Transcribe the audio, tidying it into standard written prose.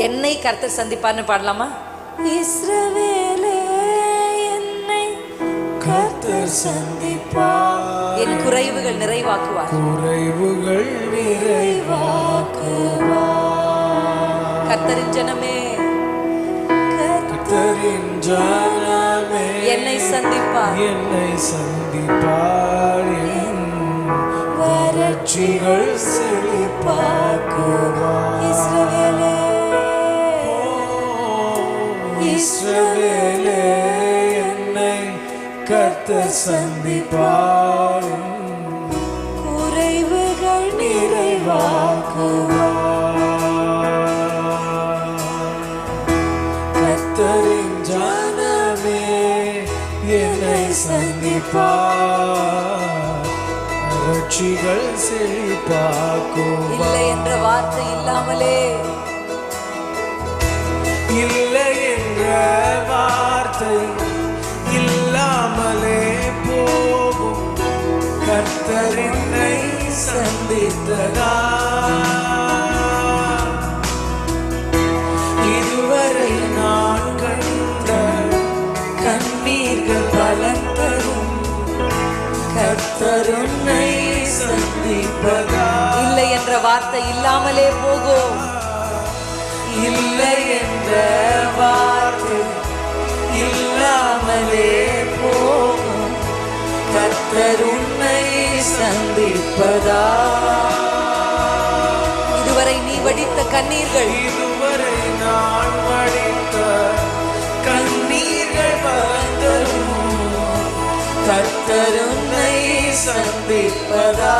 என்னை கர்த்தர் சந்திப்பார்னு பாடலாமா? இஸ்ரவேலே என்னை கர்த்தர் சந்திப்பார், என் குறைவுகள் நிறைவாக்குவார், குறைவுகள் நிறைவாக்குவார். கர்த்தரின் ஜனமே, கர்த்தரின் ஜனமே என்னை சந்திப்பார், என்னை சந்திப்பார், என் வறட்சிகள் செழிப்பாக்குவார். இஸ்ரவேலே, இஸ்ரவேலே என்னை கர்த்தர் சந்திப்பார், குறைவுகள் நிறைவாக்குவார். கர்த்தரின் ஜனமே என்னை சந்திப்பார், வறட்சிகள் செழிப்பாக்குவார். இல்லை என்ற வார்த்தை இல்லாமலே, இல்லை என்ற வார்த்தை இல்லாமலே போகும். கர்த்தர் என்னை சந்தித்ததா, இதுவரை நான் கண்ட கண்ணீர்கள் பலன் தரும். கர்த்தர் என்னை சந்திப்பதா, இல்லை என்ற வார்த்தை இல்லாமலே போகும். இல்லை என்ற வார்த்தை இல்லாமலே போகும். கர்த்தர் உன்னை சந்திப்பதா, இதுவரை நீ வடித்த கண்ணீர்கள், இதுவரை நான் வடித்த கண்ணீர்கள் வந்தரும். கர்த்தர் உன்னை சந்திப்பதா,